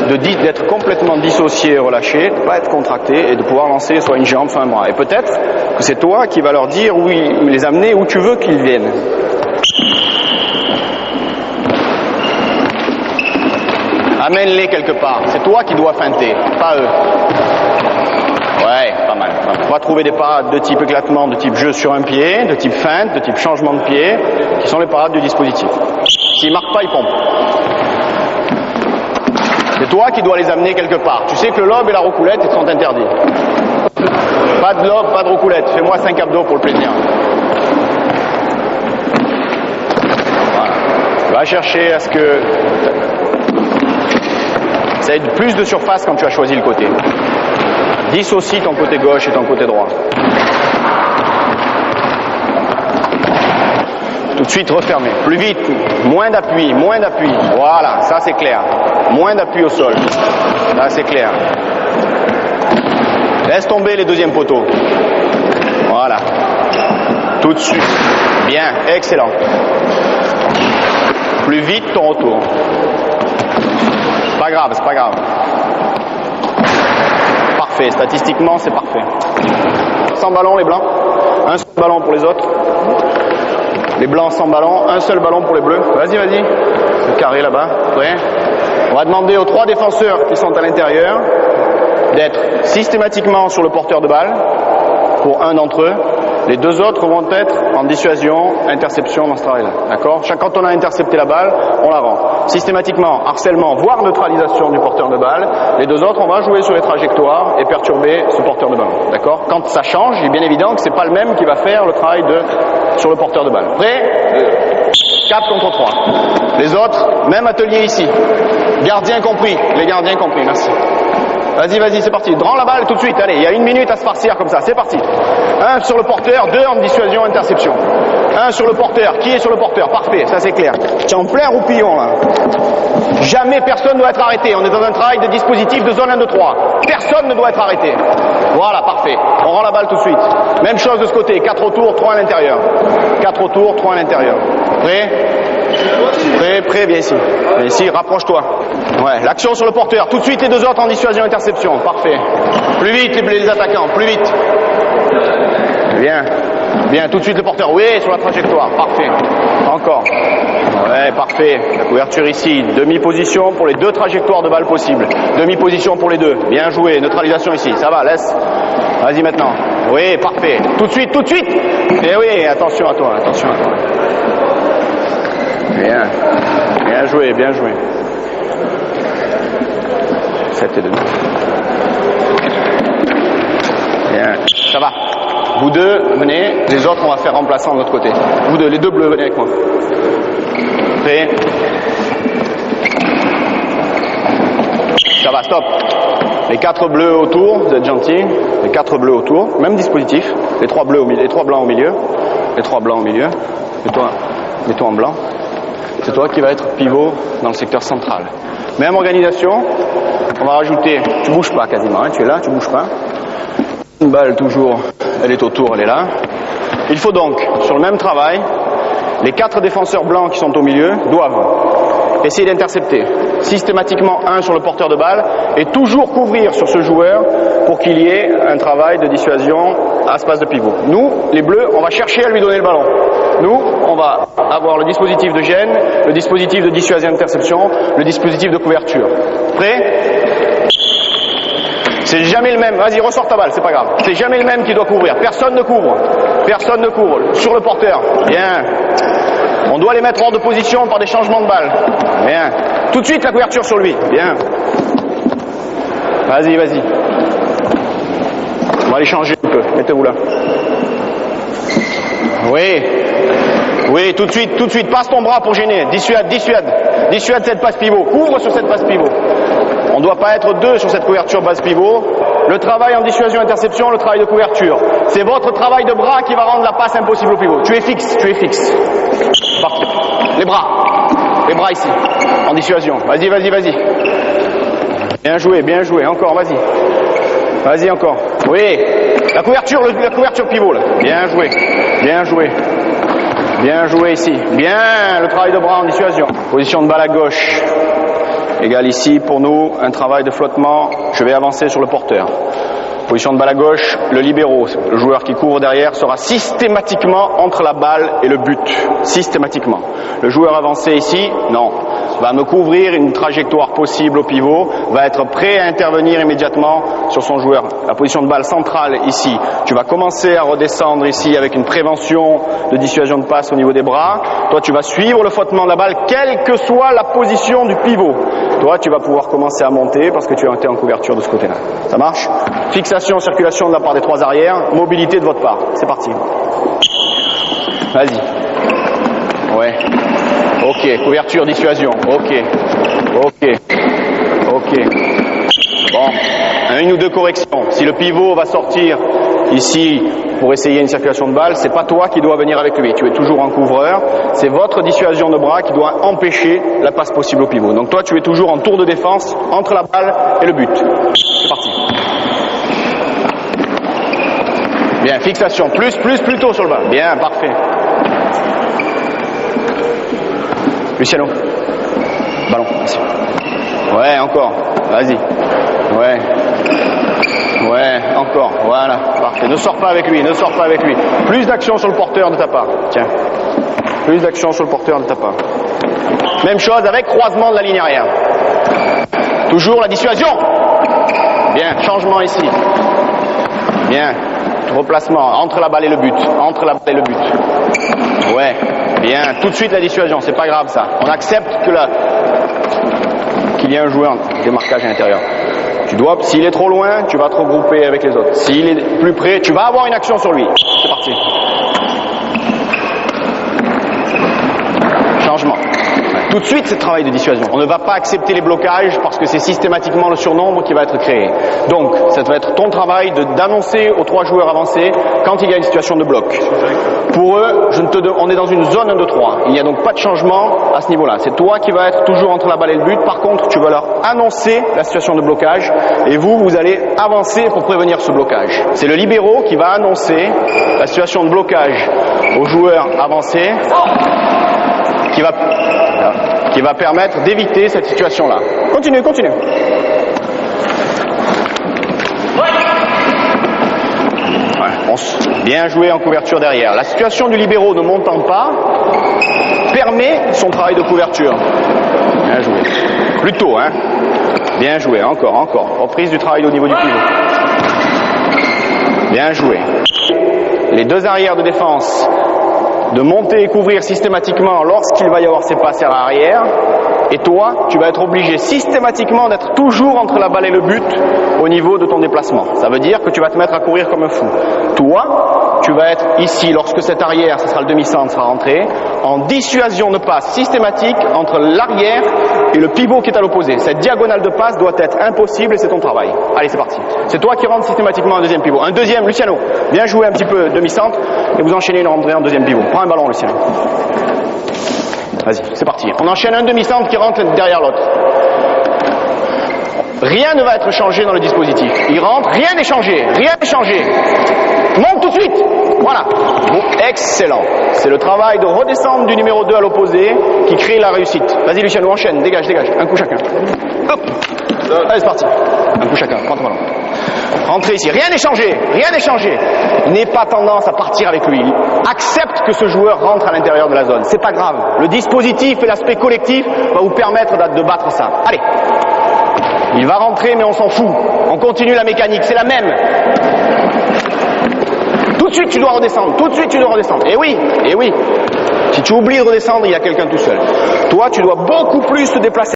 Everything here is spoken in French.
d'être complètement dissocié, relâché, de ne pas être contracté et de pouvoir lancer soit une jambe, soit un bras. Et peut-être que c'est toi qui vas leur dire où les amener où tu veux qu'ils viennent. Amène-les quelque part. C'est toi qui dois feinter, pas eux. Ouais, pas mal. On va trouver des parades de type éclatement, de type jeu sur un pied, de type feinte, de type changement de pied, qui sont les parades du dispositif. S'ils marquent pas, ils pompent. C'est toi qui dois les amener quelque part. Tu sais que le lobe et la roucoulette, ils sont interdits. Pas de lobe, pas de roucoulette. Fais-moi 5 abdos pour le plaisir. Voilà. Va chercher à ce que... ça ait plus de surface quand tu as choisi le côté. Dissocie ton côté gauche et ton côté droit. Tout de suite refermer. Plus vite, moins d'appui, moins d'appui. Voilà, ça c'est clair. Moins d'appui au sol. Là c'est clair. Laisse tomber les deuxièmes poteaux. Voilà. Tout de suite. Bien, excellent. Plus vite ton retour. C'est pas grave, c'est pas grave. Parfait, statistiquement c'est parfait. Sans ballon les blancs. Un seul ballon pour les autres. Les blancs sans ballon, un seul ballon pour les bleus. Vas-y, vas-y. Le carré là-bas. Prêt ? On va demander aux 3 défenseurs qui sont à l'intérieur d'être systématiquement sur le porteur de balle pour un d'entre eux. Les 2 autres vont être en dissuasion, interception dans ce travail-là. D'accord ? Quand on a intercepté la balle, on la rend. Systématiquement, harcèlement, voire neutralisation du porteur de balle. Les 2 autres, on va jouer sur les trajectoires et perturber ce porteur de ballon. D'accord ? Quand ça change, il est bien évident que c'est pas le même qui va faire le travail sur le porteur de balle. Prêt ? 4 contre 3. Les autres, même atelier ici. Gardiens compris. Les gardiens compris, merci. Vas-y, vas-y, c'est parti. Rends la balle tout de suite. Allez, il y a 1 minute à se farcir comme ça. C'est parti. 1 sur le porteur, 2 en dissuasion, interception. 1 sur le porteur. Qui est sur le porteur? Parfait, ça c'est clair. Tu es en plein roupillon là. Jamais personne ne doit être arrêté. On est dans un travail de dispositif de zone 1, 2, 3. Personne ne doit être arrêté. Voilà, parfait. On rend la balle tout de suite. Même chose de ce côté. 4 autour, 3 à l'intérieur. 4 autour, 3 à l'intérieur. Prêt? Prêt, viens ici. Viens ici, rapproche-toi. Ouais, l'action sur le porteur. Tout de suite les 2 autres en dissuasion, interception. Parfait. Plus vite les attaquants, plus vite. Bien. Bien, tout de suite le porteur. Oui, sur la trajectoire. Parfait. Encore. Ouais, parfait. La couverture ici. Demi-position pour les 2 trajectoires de balle possibles. Demi-position pour les 2. Bien joué. Neutralisation ici. Ça va, laisse. Vas-y maintenant. Oui, parfait. Tout de suite, tout de suite. Eh oui, attention à toi, attention à toi. Bien. Bien joué, bien joué. 7 et demi. Bien. Ça va. Vous 2, venez. Les autres, on va faire remplaçant de l'autre côté. Vous 2, les 2 bleus, venez avec moi. Prêt. Ça va, stop. Les 4 bleus autour, vous êtes gentils. Les 4 bleus autour, même dispositif. Les 3 bleus au milieu, les 3 blancs au milieu. Les 3 blancs au milieu. Mets-toi en blanc. C'est toi qui vas être pivot dans le secteur central. Même organisation. On va rajouter, tu bouges pas quasiment, hein, tu es là, tu bouges pas. Une balle toujours, elle est autour, elle est là. Il faut donc, sur le même travail, les 4 défenseurs blancs qui sont au milieu doivent essayer d'intercepter systématiquement un sur le porteur de balle et toujours couvrir sur ce joueur pour qu'il y ait un travail de dissuasion à ce passe de pivot. Nous, les bleus, on va chercher à lui donner le ballon. Nous, on va avoir le dispositif de gêne, le dispositif de dissuasion d'interception, le dispositif de couverture. Prêt? C'est jamais le même. Vas-y, ressors ta balle, c'est pas grave. C'est jamais le même qui doit couvrir. Personne ne couvre. Personne ne couvre. Sur le porteur. Bien. On doit les mettre hors de position par des changements de balle. Bien. Tout de suite la couverture sur lui. Bien. Vas-y, vas-y. On va les changer un peu. Mettez-vous là. Oui. Oui, tout de suite. Passe ton bras pour gêner. Dissuade. Dissuade cette passe pivot. Couvre sur cette passe pivot. On ne doit pas être 2 sur cette couverture base pivot. Le travail en dissuasion interception, le travail de couverture. C'est votre travail de bras qui va rendre la passe impossible au pivot. Tu es fixe. Parfait. Les bras ici, en dissuasion. Vas-y. Bien joué, encore, vas-y. Vas-y encore. Oui. La couverture pivot là. Bien joué ici. Bien, le travail de bras en dissuasion. Position de balle à gauche. égale ici pour nous un travail de flottement. Je vais avancer sur le porteur. Position de balle à gauche, le libéro, le joueur qui court derrière, sera systématiquement entre la balle et le but. Systématiquement. Le joueur avancé ici, non, va me couvrir une trajectoire possible au pivot, va être prêt à intervenir immédiatement sur son joueur. La position de balle centrale ici, tu vas commencer à redescendre ici avec une prévention de dissuasion de passe au niveau des bras. Toi, tu vas suivre le frottement de la balle, quelle que soit la position du pivot. Toi, tu vas pouvoir commencer à monter parce que tu as été en couverture de ce côté-là. Ça marche? Fixation, circulation de la part des trois arrières, mobilité de votre part. C'est parti. Vas-y. Ouais. Ok. Couverture, dissuasion. Ok. Ok. Ok. Bon. Une ou deux corrections. Si le pivot va sortir ici pour essayer une circulation de balle, c'est pas toi qui dois venir avec lui. Tu es toujours en couvreur. C'est votre dissuasion de bras qui doit empêcher la passe possible au pivot. Donc toi, tu es toujours en tour de défense entre la balle et le but. C'est parti. Bien, fixation. Plus tôt sur le bas. Bien, parfait. Luciano. Ballon, merci. Ouais, encore. Vas-y. Ouais. Ouais, encore. Voilà, parfait. Ne sors pas avec lui, ne sors pas avec lui. Plus d'action sur le porteur de ta part. Tiens. Plus d'action sur le porteur de ta part. Même chose avec croisement de la ligne arrière. Toujours la dissuasion. Bien, changement ici. Bien. Replacement entre la balle et le but. Entre la balle et le but. Ouais. Bien. Tout de suite la dissuasion. C'est pas grave ça. On accepte qu'il y ait un joueur démarquage à l'intérieur. S'il est trop loin, tu vas te regrouper avec les autres. S'il est plus près, tu vas avoir une action sur lui. C'est parti. Changement. Tout de suite, c'est le travail de dissuasion. On ne va pas accepter les blocages parce que c'est systématiquement le surnombre qui va être créé. Donc, ça va être ton travail d'annoncer aux trois joueurs avancés quand il y a une situation de bloc. Pour eux, on est dans une zone 1-2-3. Il n'y a donc pas de changement à ce niveau-là. C'est toi qui vas être toujours entre la balle et le but. Par contre, tu vas leur annoncer la situation de blocage et vous allez avancer pour prévenir ce blocage. C'est le libéro qui va annoncer la situation de blocage aux joueurs avancés qui va permettre d'éviter cette situation-là. Continue. Bien joué en couverture derrière. La situation du libéro ne montant pas permet son travail de couverture. Bien joué. Plus tôt, hein. Bien joué, encore. Reprise du travail au niveau du pivot. Bien joué. Les deux arrières de défense de monter et couvrir systématiquement lorsqu'il va y avoir ces passes à l'arrière. Et toi, tu vas être obligé systématiquement d'être toujours entre la balle et le but au niveau de ton déplacement. Ça veut dire que tu vas te mettre à courir comme un fou. Toi, tu vas être ici, lorsque cet arrière, ce sera le demi-centre, sera rentré, en dissuasion de passe systématique entre l'arrière et le pivot qui est à l'opposé. Cette diagonale de passe doit être impossible et c'est ton travail. Allez, c'est parti. C'est toi qui rentres systématiquement un deuxième pivot. Un deuxième, Luciano. Bien joué un petit peu demi-centre et vous enchaînez une rentrée en deuxième pivot. Prends un ballon, Luciano. Vas-y, c'est parti. On enchaîne un demi-centre qui rentre derrière l'autre. Rien ne va être changé dans le dispositif. Il rentre, rien n'est changé. Monte tout de suite. Voilà. Bon, excellent. C'est le travail de redescendre du numéro 2 à l'opposé qui crée la réussite. Vas-y Luciano, enchaîne, dégage. Un coup chacun. Hop. Allez, c'est parti. Un coup chacun, prends ton ballon. Rentrez ici, rien n'est changé. N'aie pas tendance à partir avec lui. Accepte que ce joueur rentre à l'intérieur de la zone. C'est pas grave. Le dispositif et l'aspect collectif va vous permettre de battre ça. Allez. Il va rentrer, mais on s'en fout. On continue la mécanique, c'est la même. Tout de suite, tu dois redescendre. Eh oui. Si tu oublies de redescendre, il y a quelqu'un tout seul. Toi, tu dois beaucoup plus te déplacer.